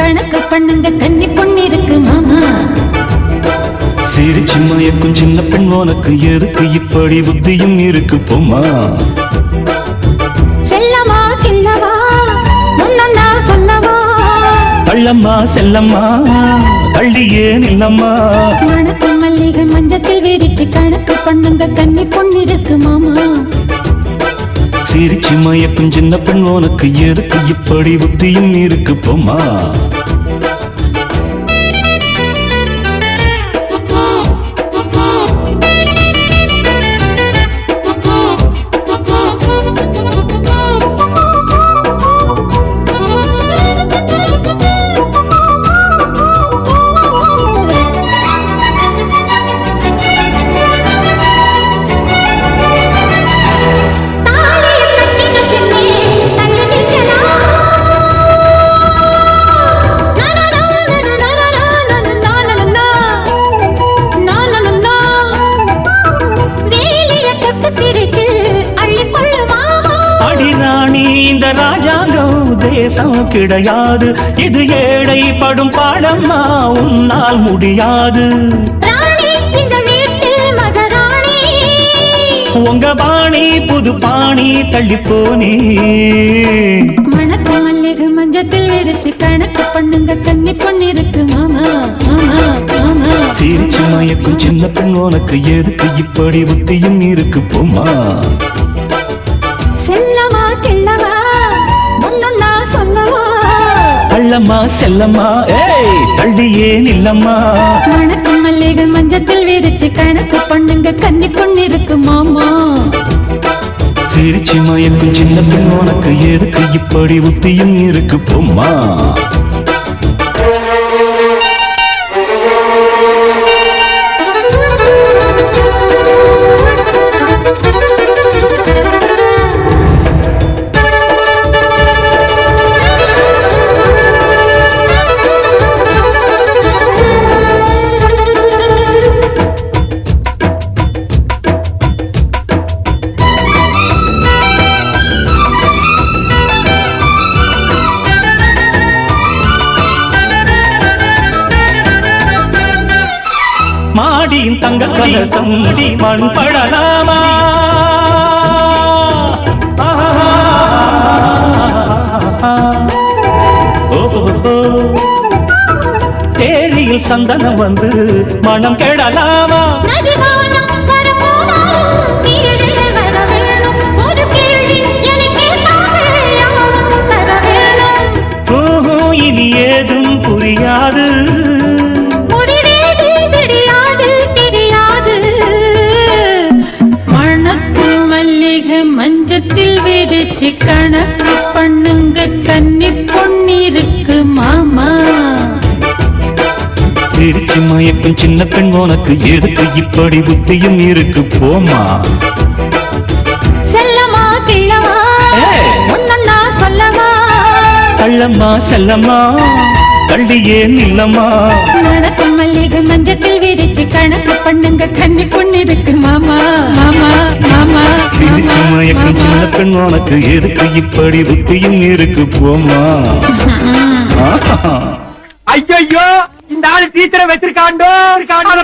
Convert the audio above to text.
கணக்கு பண்ணுங்க கன்னி பொண்ணு இருக்கு மாமா. சிரிச்சு மயக்கும் சின்ன பெண் உனக்கு எதுக்கு இப்படி புத்தியும் இருக்கு போமா. செல்லமா கிள்ளவா முன்னா சொல்லவா. கள்ளம்மா செல்லம்மா கள்ளியே நில்லம்மா. மணக்கும் மல்லிகை மஞ்சத்தில் விரிச்சு கணக்கு பண்ணுங்க கன்னி பொண்ணு இருக்கு மாமா. சிரிச்சு மயக்கும் சின்ன பெண் உனக்கு எதுக்கு இப்படி புத்தியும் இருக்கு போமா. இந்த ராஜாங்கம் தேசம் கிடையாது, இது ஏழை படும் பாடம்மா உன்னால் முடியாது. உங்க பாணி புது பாணி தள்ளி போனே. மணக்கு மல்லிகை மஞ்சத்தில் விரிச்சு கணக்கு பண்ணுங்க கன்னி பொண்ணு இருக்கு மாமா. சிரிச்சு மயக்கும் சின்ன பெண் உனக்கு எதுக்கு இப்படி புத்தியும் இருக்கு போமா. செல்லமா கிள்ளவா முன்னா சொல்லவா. கள்ளம்மா செல்லம்மா ஏய் தள்ளியே நில்லம்மா. மணக்கு மல்லிகை மஞ்சத்தில் விரிச்சு கணக்கு பண்ணுங்க கன்னி பொண்ணு இருக்கு மாமா. சிரிச்சு மயக்கும் சின்ன பெண் உனக்கு எதுக்கு இப்படி புத்தியும் இருக்கு போமா. மாடியின் தங்க கலசம் மண் படலாமா. சேரியில் சந்தனம் வந்து மனம் கெடலாமா. இனி ஏதும் புரியாது. மஞ்சத்தில் விரிச்சு கணக்கு பண்ணுங்க கன்னி பொண்ணு இருக்கு மாமா. சிரிச்சு மயக்கும் சின்ன பெண் உனக்கு எதுக்கு இப்படி புத்தியும் இருக்கு போமா. செல்லமா கிள்ளவா முன்னா சொல்லவா. கள்ளம்மா செல்லம்மா கள்ளியே நில்லம்மா. நடக்கும் மல்லிகை மஞ்சத்தில் விரிச்சு கணக்கு பண்ணுங்க கன்னி பொண்ணு இருக்கு மாமா. சிரிச்சு மயக்கும் சின்ன பெண் உனக்கு எதுக்கு இப்படி புத்தியும் இருக்கு போமா. ஐயோ இந்த ஆளு டீச்சரை வச்சிருக்காண்டோ.